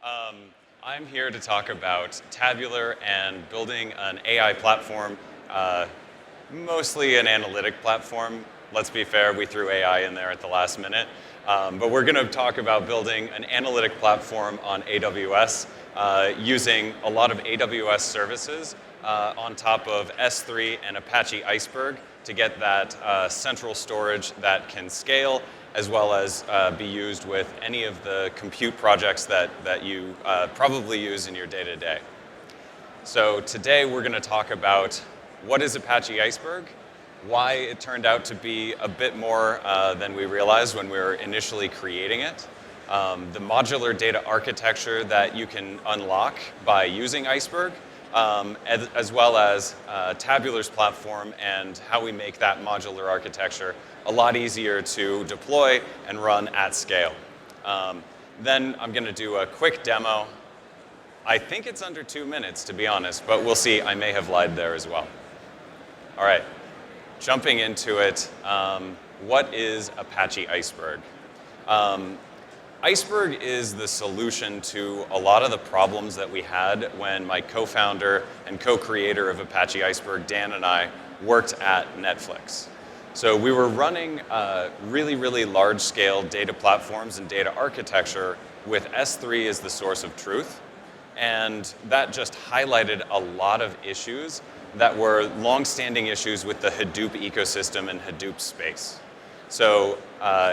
Um, I'm here to talk about tabular and building an AI platform, mostly an analytic platform. Let's be fair, we threw AI in there at the last minute. But we're going to talk about building an analytic platform on AWS using a lot of AWS services on top of S3 and Apache Iceberg to get that central storage that can scale, as well as be used with any of the compute projects that you probably use in your day-to-day. So today we're going to talk about what is Apache Iceberg, why it turned out to be a bit more than we realized when we were initially creating it, the modular data architecture that you can unlock by using Iceberg, as well as Tabular's platform and how we make that modular architecture a lot easier to deploy and run at scale. Then I'm going to do a quick demo. I think it's under 2 minutes, to be honest, but we'll see. I may have lied there as well. All right, jumping into it, what is Apache Iceberg? Iceberg is the solution to a lot of the problems that we had when my co-founder and co-creator of Apache Iceberg, Dan, and I worked at Netflix. So we were running really, really large-scale data platforms and data architecture with S3 as the source of truth. And that just highlighted a lot of issues that were long-standing issues with the Hadoop ecosystem and Hadoop space. So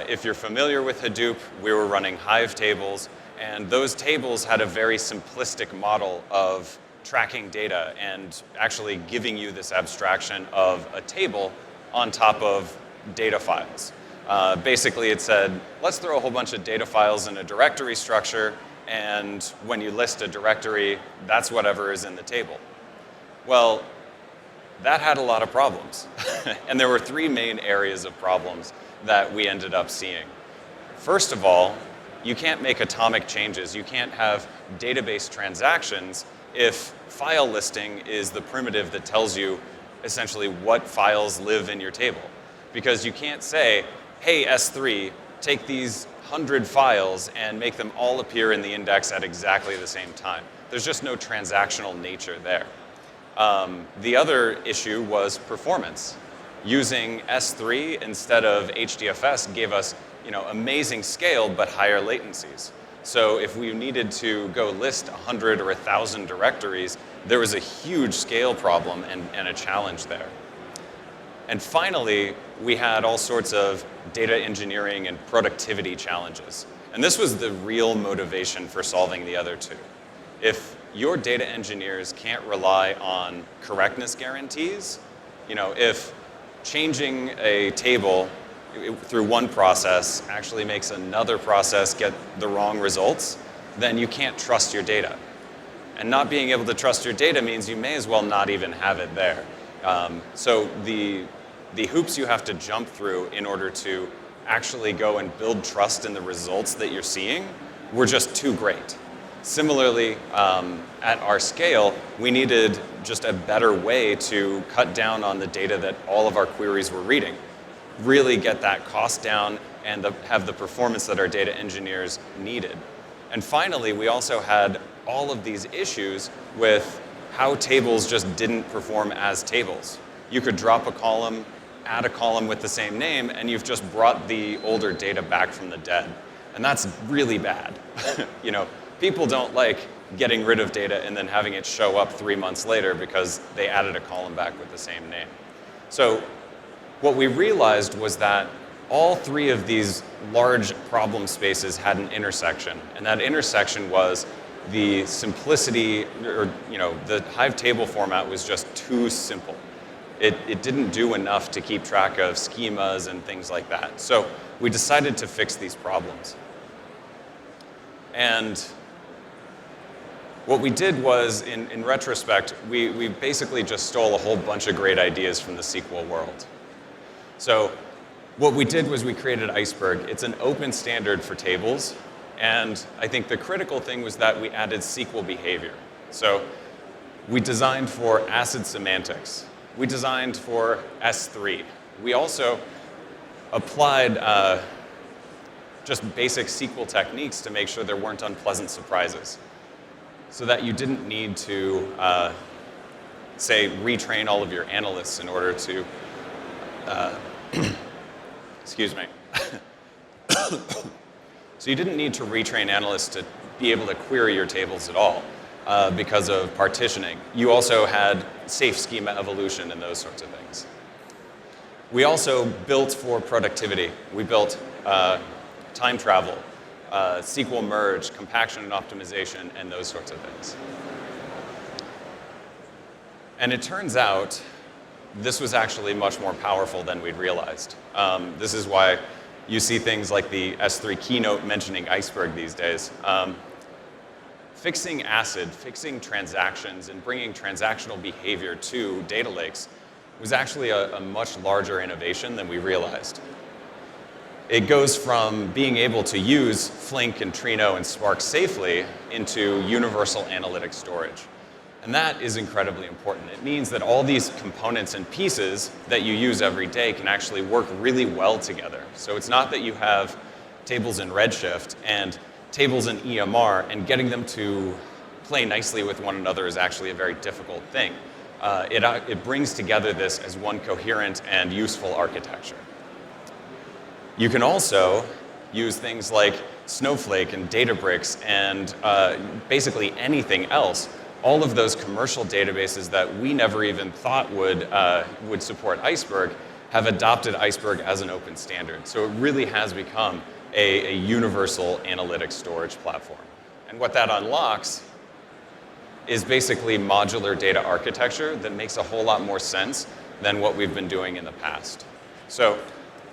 if you're familiar with Hadoop, we were running Hive tables, and those tables had a very simplistic model of tracking data and actually giving you this abstraction of a table on top of data files. Basically, it said, let's throw a whole bunch of data files in a directory structure, and when you list a directory, that's whatever is in the table. Well, that had a lot of problems. And there were 3 main areas of problems that we ended up seeing. First of all, you can't make atomic changes. You can't have database transactions if file listing is the primitive that tells you essentially what files live in your table. Because you can't say, hey, S3, take these 100 files and make them all appear in the index at exactly the same time. There's just no transactional nature there. The other issue was performance. Using S3 instead of HDFS gave us, amazing scale but higher latencies. So if we needed to go list 100 or 1,000 directories, there was a huge scale problem and a challenge there. And finally, we had all sorts of data engineering and productivity challenges. And this was the real motivation for solving the other 2. If your data engineers can't rely on correctness guarantees, if changing a table through one process actually makes another process get the wrong results, then you can't trust your data. And not being able to trust your data means you may as well not even have it there. So the hoops you have to jump through in order to actually go and build trust in the results that you're seeing were just too great. Similarly, at our scale, we needed just a better way to cut down on the data that all of our queries were reading. Really get that cost down and have the performance that our data engineers needed. And finally, we also had all of these issues with how tables just didn't perform as tables. You could drop a column, add a column with the same name, and you've just brought the older data back from the dead. And that's really bad. People don't like getting rid of data and then having it show up 3 months later because they added a column back with the same name. So what we realized was that all 3 of these large problem spaces had an intersection. And that intersection was the simplicity, or the Hive table format was just too simple. It didn't do enough to keep track of schemas and things like that. So we decided to fix these problems. And what we did was, in retrospect, we basically just stole a whole bunch of great ideas from the SQL world. So what we did was we created Iceberg. It's an open standard for tables. And I think the critical thing was that we added SQL behavior. So we designed for ACID semantics. We designed for S3. We also applied just basic SQL techniques to make sure there weren't unpleasant surprises. So that you didn't need to, say, retrain all of your analysts in order to, excuse me. So you didn't need to retrain analysts to be able to query your tables at all because of partitioning. You also had safe schema evolution and those sorts of things. We also built for productivity. We built time travel, SQL merge, compaction and optimization, and those sorts of things. And it turns out this was actually much more powerful than we'd realized. This is why you see things like the S3 keynote mentioning Iceberg these days. Fixing ACID, fixing transactions, and bringing transactional behavior to data lakes was actually a much larger innovation than we realized. It goes from being able to use Flink and Trino and Spark safely into universal analytic storage. And that is incredibly important. It means that all these components and pieces that you use every day can actually work really well together. So it's not that you have tables in Redshift and tables in EMR, and getting them to play nicely with one another is actually a very difficult thing. It brings together this as one coherent and useful architecture. You can also use things like Snowflake and Databricks and basically anything else. All of those commercial databases that we never even thought would support Iceberg have adopted Iceberg as an open standard. So it really has become a universal analytic storage platform. And what that unlocks is basically modular data architecture that makes a whole lot more sense than what we've been doing in the past. So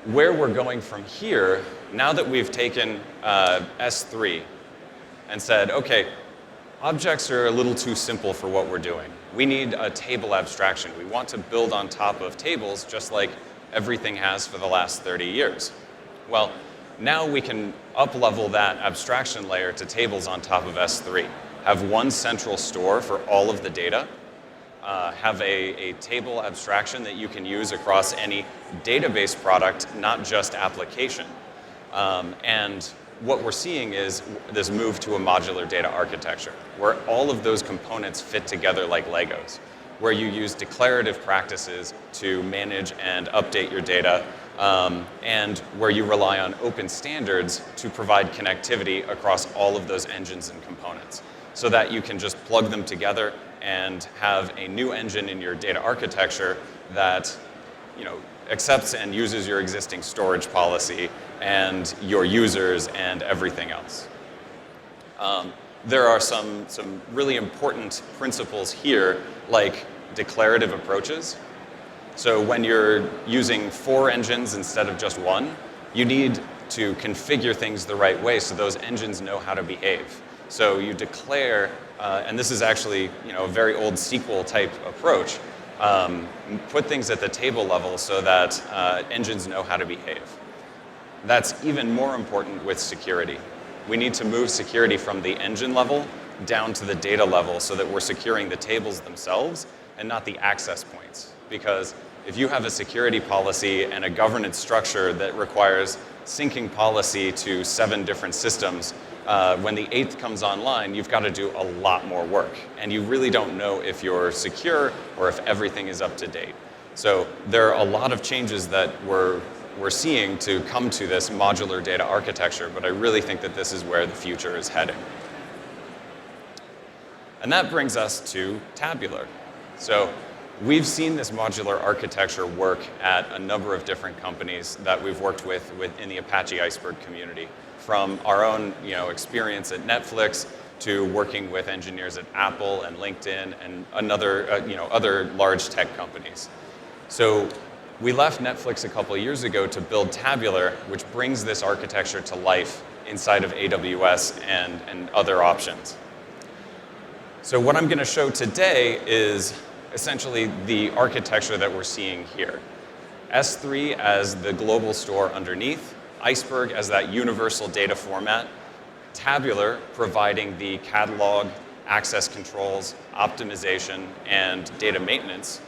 where we're going from here, now that we've taken S3 and said, okay, objects are a little too simple for what we're doing. We need a table abstraction. We want to build on top of tables just like everything has for the last 30 years. Well, now we can up-level that abstraction layer to tables on top of S3. Have one central store for all of the data. Have a table abstraction that you can use across any database product, not just application. And what we're seeing is this move to a modular data architecture, where all of those components fit together like Legos, where you use declarative practices to manage and update your data, and where you rely on open standards to provide connectivity across all of those engines and components, so that you can just plug them together and have a new engine in your data architecture that accepts and uses your existing storage policy and your users and everything else. There are some really important principles here, like declarative approaches. So when you're using 4 engines instead of just one, you need to configure things the right way so those engines know how to behave. So you declare, and this is actually a very old SQL type approach, put things at the table level so that engines know how to behave. That's even more important with security. We need to move security from the engine level down to the data level so that we're securing the tables themselves and not the access points. Because if you have a security policy and a governance structure that requires syncing policy to 7 different systems, when the 8th comes online, you've got to do a lot more work. And you really don't know if you're secure or if everything is up to date. So there are a lot of changes that we're seeing to come to this modular data architecture, but I really think that this is where the future is heading. And that brings us to tabular. So we've seen this modular architecture work at a number of different companies that we've worked with in the Apache Iceberg community, from our own experience at Netflix to working with engineers at Apple and LinkedIn and other large tech companies. So we left Netflix a couple of years ago to build Tabular, which brings this architecture to life inside of AWS and other options. So what I'm going to show today is essentially the architecture that we're seeing here. S3 as the global store underneath, Iceberg as that universal data format, Tabular providing the catalog, access controls, optimization, and data maintenance,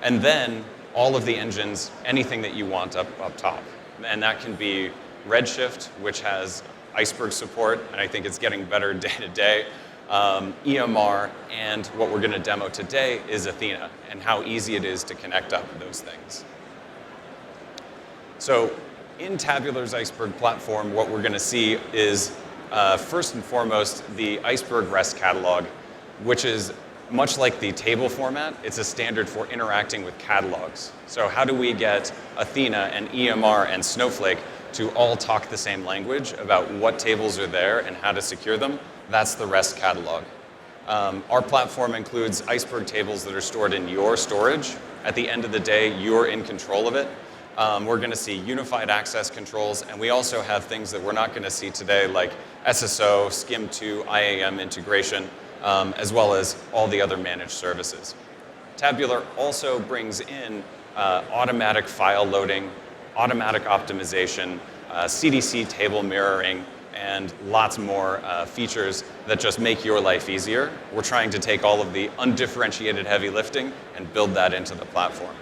and then all of the engines, anything that you want up top. And that can be Redshift, which has Iceberg support, and I think it's getting better day to day. EMR, and what we're going to demo today is Athena, and how easy it is to connect up those things. So in Tabular's Iceberg platform, what we're going to see is, first and foremost, the Iceberg REST catalog, which is much like the table format. It's a standard for interacting with catalogs. So how do we get Athena and EMR and Snowflake to all talk the same language about what tables are there and how to secure them? That's the REST catalog. Our platform includes Iceberg tables that are stored in your storage. At the end of the day, you're in control of it. We're going to see unified access controls, and we also have things that we're not going to see today, like SSO, SCIM2, IAM integration, as well as all the other managed services. Tabular also brings in automatic file loading, automatic optimization, CDC table mirroring, and lots more features that just make your life easier. We're trying to take all of the undifferentiated heavy lifting and build that into the platform.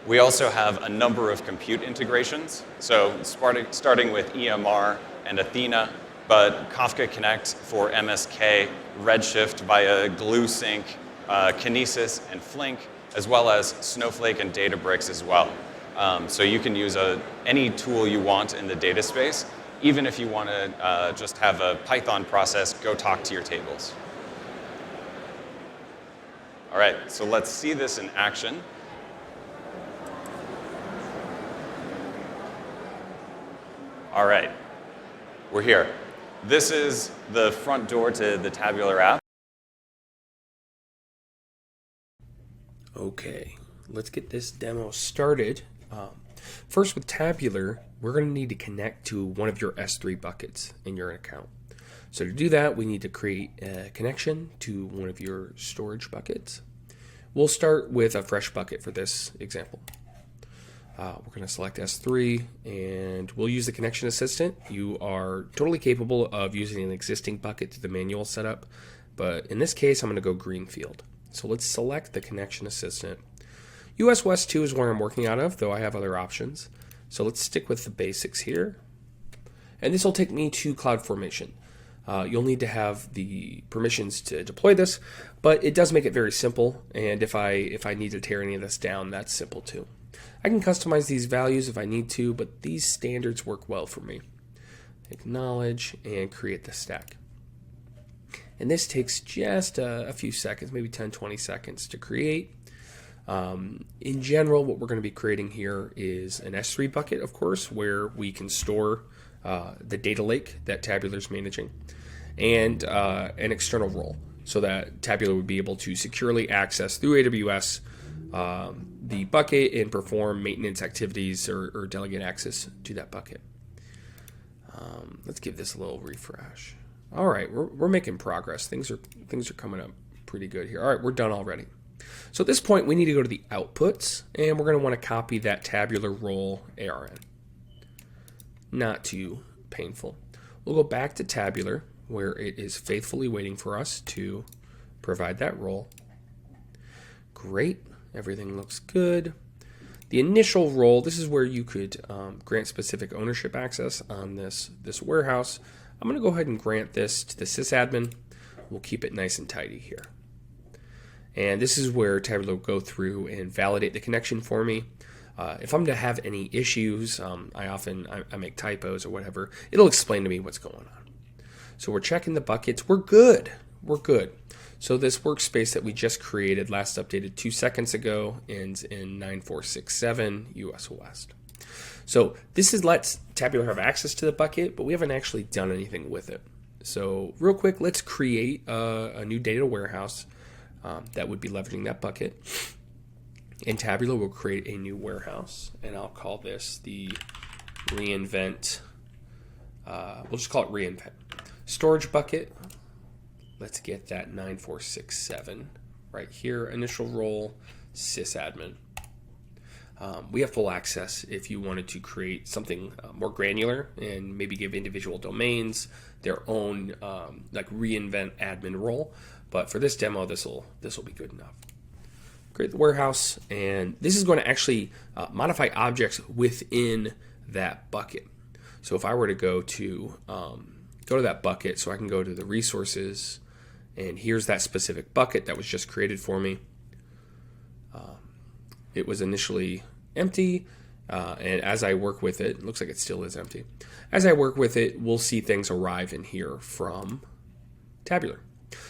We also have a number of compute integrations. So starting with EMR and Athena, but Kafka Connect for MSK, Redshift via GlueSync, Kinesis, and Flink, as well as Snowflake and Databricks as well. So you can use any tool you want in the data space, even if you want to just have a Python process go talk to your tables. All right, so let's see this in action. All right, we're here. This is the front door to the Tabular app. Okay, let's get this demo started. First, with Tabular, we're going to need to connect to one of your S3 buckets in your account. So to do that, we need to create a connection to one of your storage buckets. We'll start with a fresh bucket for this example. We're going to select S3, and we'll use the connection assistant. You are totally capable of using an existing bucket to the manual setup, but in this case, I'm going to go greenfield. So let's select the connection assistant. US West 2 is where I'm working out of, though I have other options. So let's stick with the basics here. And this will take me to CloudFormation. You'll need to have the permissions to deploy this, but it does make it very simple. And if I need to tear any of this down, that's simple too. I can customize these values if I need to, but these standards work well for me. Acknowledge and create the stack. And this takes just a few seconds, maybe 10, 20 seconds to create. In general, what we're going to be creating here is an S3 bucket, of course, where we can store the data lake that Tabular is managing, and an external role, so that Tabular would be able to securely access through AWS the bucket and perform maintenance activities or delegate access to that bucket. Let's give this a little refresh. All right, we're making progress. Things are coming up pretty good here. All right, we're done already. So at this point, we need to go to the outputs, and we're going to want to copy that Tabular role ARN. Not too painful. We'll go back to Tabular, where it is faithfully waiting for us to provide that role. Great. Everything looks good. The initial role, this is where you could grant specific ownership access on this warehouse. I'm going to go ahead and grant this to the sysadmin. We'll keep it nice and tidy here. And this is where Tabular will go through and validate the connection for me. If I'm to have any issues, I make typos or whatever, it'll explain to me what's going on. So we're checking the buckets. We're good. We're good. So this workspace that we just created, last updated 2 seconds ago, ends in 9467 US West. So this lets Tabular have access to the bucket, but we haven't actually done anything with it. So real quick, let's create a new data warehouse that would be leveraging that bucket. In Tabular, we'll create a new warehouse, and I'll call this the reInvent. We'll just call it reInvent. Storage bucket. Let's get that 9467 right here. Initial role, sysadmin. We have full access if you wanted to create something more granular and maybe give individual domains their own like reInvent admin role. But for this demo, this will be good enough. Create the warehouse, and this is going to actually modify objects within that bucket. So if I were to go to that bucket, so I can go to the resources, and here's that specific bucket that was just created for me. It was initially empty, and as I work with it, it looks like it still is empty. As I work with it, we'll see things arrive in here from Tabular.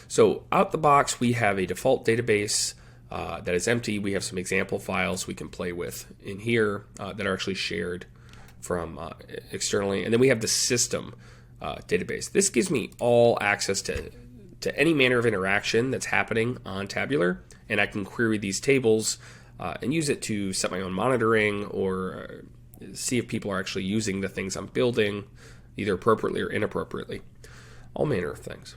So out the box, we have a default database that is empty. We have some example files we can play with in here that are actually shared from externally. And then we have the system database. This gives me all access to any manner of interaction that's happening on Tabular, and I can query these tables and use it to set my own monitoring or see if people are actually using the things I'm building, either appropriately or inappropriately. All manner of things.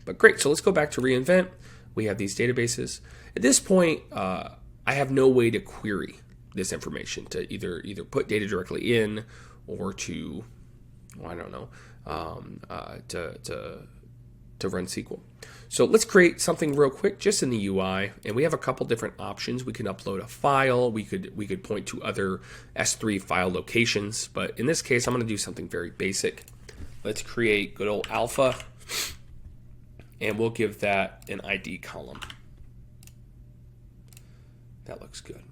But great, so let's go back to reInvent. We have these databases. At this point, I have no way to query this information, to either put data directly in or to, well, I don't know, to run SQL. So let's create something real quick just in the UI, and we have a couple different options. We can upload a file. We could point to other S3 file locations, but in this case, I'm going to do something very basic. Let's create good old alpha, and we'll give that an ID column. That looks good.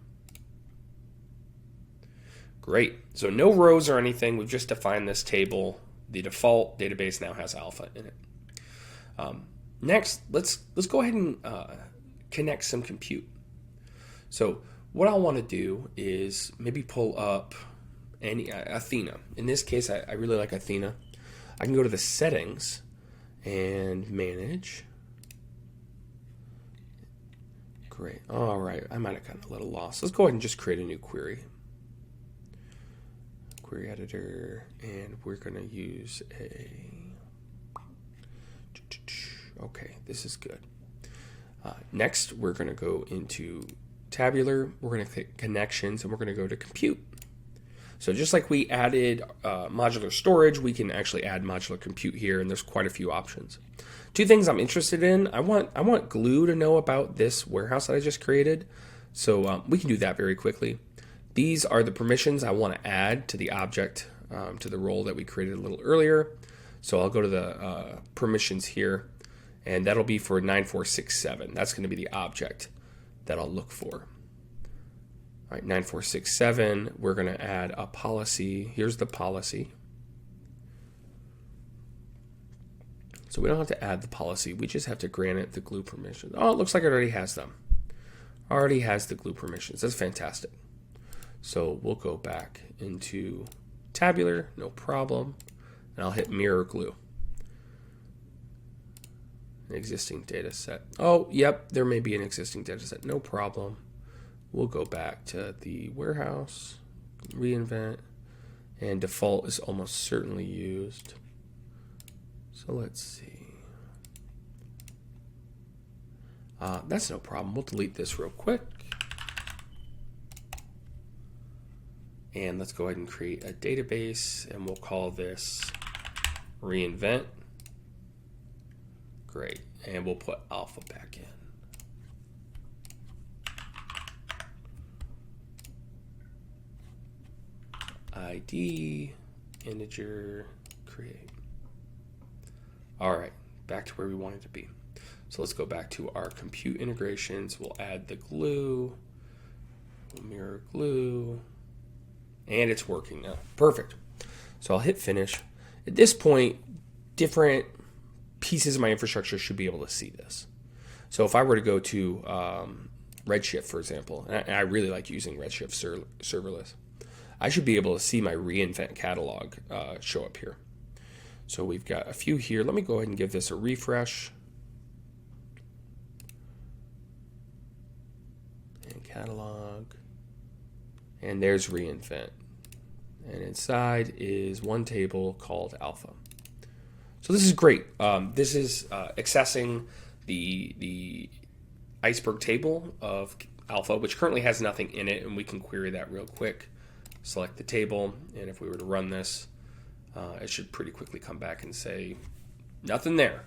Great. So no rows or anything. We've just defined this table. The default database now has alpha in it. Next, let's go ahead and connect some compute. So what I want to do is maybe pull up Athena. In this case, I really like Athena. I can go to the settings and manage. Great. All right. I might have gotten a little lost. Let's go ahead and just create a new query. Query editor, and we're going to use okay, this is good. Next, we're going to go into Tabular. We're going to click Connections, and we're going to go to Compute. So just like we added modular storage, we can actually add modular compute here, and there's quite a few options. Two things I'm interested in. I want Glue to know about this warehouse that I just created, so we can do that very quickly. These are the permissions I want to add to the object, to the role that we created a little earlier. So I'll go to the permissions here, and that'll be for 9467. That's going to be the object that I'll look for. All right, 9467, we're going to add a policy. Here's the policy. So we don't have to add the policy. We just have to grant it the Glue permissions. Oh, it looks like it already has them. Already has the Glue permissions. That's fantastic. So we'll go back into Tabular, no problem. And I'll hit Mirror Glue. An existing data set. Oh, yep, there may be an existing data set. No problem. We'll go back to the warehouse, reInvent, and default is almost certainly used. So let's see. That's no problem. We'll delete this real quick. And let's go ahead and create a database, and we'll call this reInvent. Great. And we'll put alpha back in. ID, integer, create. All right, back to where we wanted to be. So let's go back to our compute integrations. We'll add the glue, we'll mirror glue, and it's working now. Perfect. So I'll hit finish. At this point, different pieces of my infrastructure should be able to see this. So if I were to go to Redshift, for example, and I really like using Redshift serverless, I should be able to see my reInvent catalog show up here. So we've got a few here. Let me go ahead and give this a refresh. And catalog. And there's reInvent. And inside is one table called alpha. So this is great. This is accessing the Iceberg table of alpha, which currently has nothing in it, and we can query that real quick. Select the table, and if we were to run this, it should pretty quickly come back and say nothing there.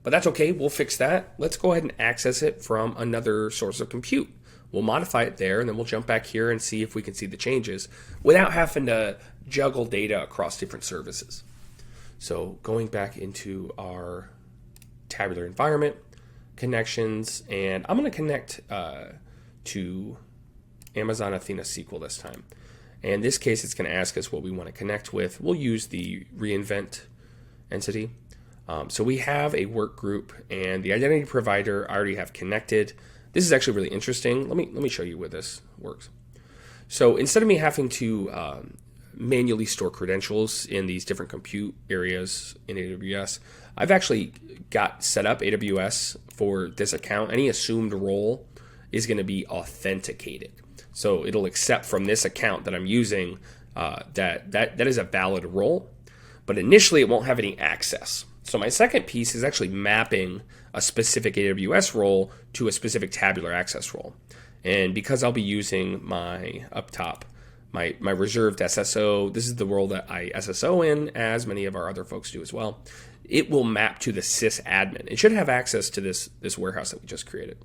But that's okay. We'll fix that. Let's go ahead and access it from another source of compute. We'll modify it there, and then we'll jump back here and see if we can see the changes without having to juggle data across different services. So going back into our tabular environment, connections, and I'm going to connect to Amazon Athena SQL this time. And in this case, it's going to ask us what we want to connect with. We'll use the reinvent entity. So we have a work group, and the identity provider I already have connected. This is actually really interesting. Let me show you where this works. So instead of me having to manually store credentials in these different compute areas in AWS, I've actually got set up AWS for this account. Any assumed role is going to be authenticated. So it'll accept from this account that I'm using that is a valid role, but initially it won't have any access. So my second piece is actually mapping a specific AWS role to a specific tabular access role. And because I'll be using my up top, my reserved SSO, this is the role that I SSO in, as many of our other folks do as well. It will map to the sysadmin. It should have access to this warehouse that we just created.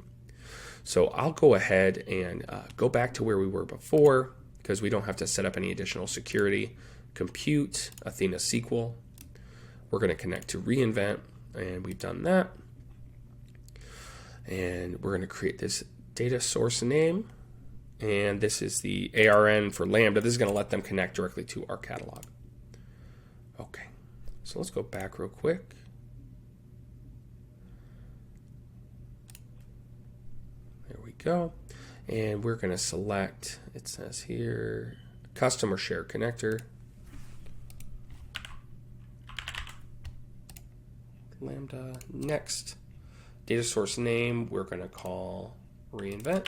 So I'll go ahead and go back to where we were before, because we don't have to set up any additional security. Compute, Athena SQL. We're going to connect to reinvent, and we've done that. And we're going to create this data source name, and this is the ARN for Lambda. This is going to let them connect directly to our catalog. Okay, so let's go back real quick. There we go. And we're going to select, it says here, customer share connector. Lambda. Next, data source name, we're going to call reinvent.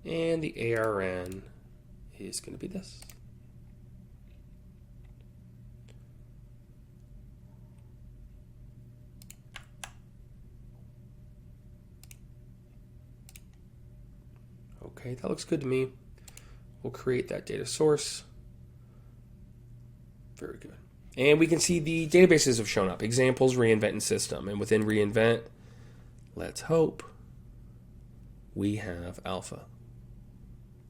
And the ARN is going to be this. Okay, that looks good to me. We'll create that data source. Very good. And we can see the databases have shown up. Examples, reinvent, and system. And within reinvent, let's hope we have alpha.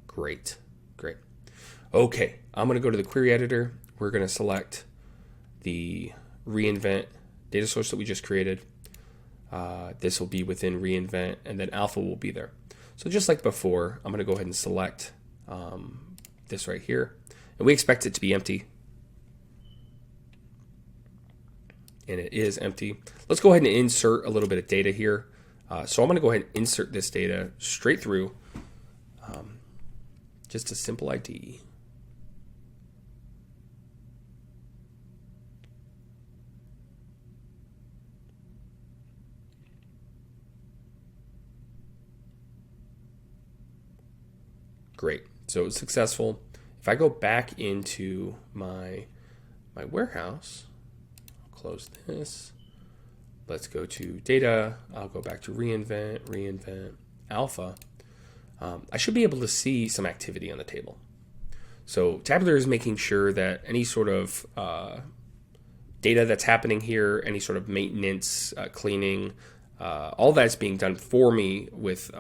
Great, great. Okay, I'm going to go to the query editor. We're going to select the reinvent data source that we just created. This will be within reinvent, and then alpha will be there. So just like before, I'm going to go ahead and select this right here. And we expect it to be empty. And it is empty. Let's go ahead and insert a little bit of data here. So I'm going to go ahead and insert this data straight through. Just a simple ID. Great. So it's successful. If I go back into my warehouse, I'll close this. Let's go to data. I'll go back to reinvent, alpha. I should be able to see some activity on the table. So Tabular is making sure that any sort of data that's happening here, any sort of maintenance, cleaning, all that's being done for me with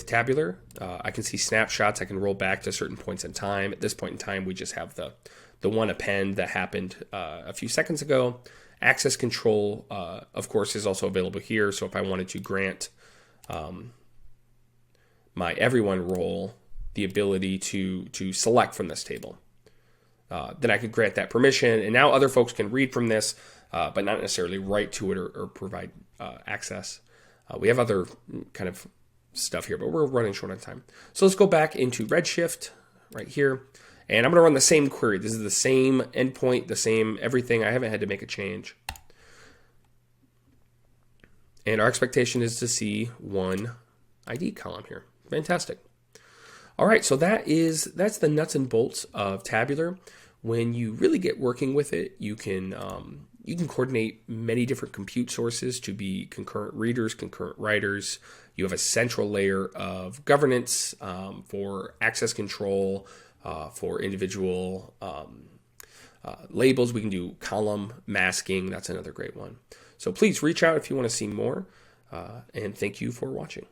Tabular. I can see snapshots. I can roll back to certain points in time. At this point in time, we just have the one append that happened a few seconds ago. Access control, of course, is also available here. So if I wanted to grant my everyone role the ability to select from this table, then I could grant that permission. And now other folks can read from this, but not necessarily write to it or provide access. We have other kind of stuff here, but we're running short on time. So let's go back into Redshift right here. And I'm going to run the same query. This is the same endpoint, the same everything. I haven't had to make a change. And our expectation is to see one ID column here. Fantastic. All right, so that's the nuts and bolts of Tabular. When you really get working with it, you can coordinate many different compute sources to be concurrent readers, concurrent writers. You have a central layer of governance for access control, for individual labels. We can do column masking. That's another great one. So please reach out if you want to see more. And thank you for watching.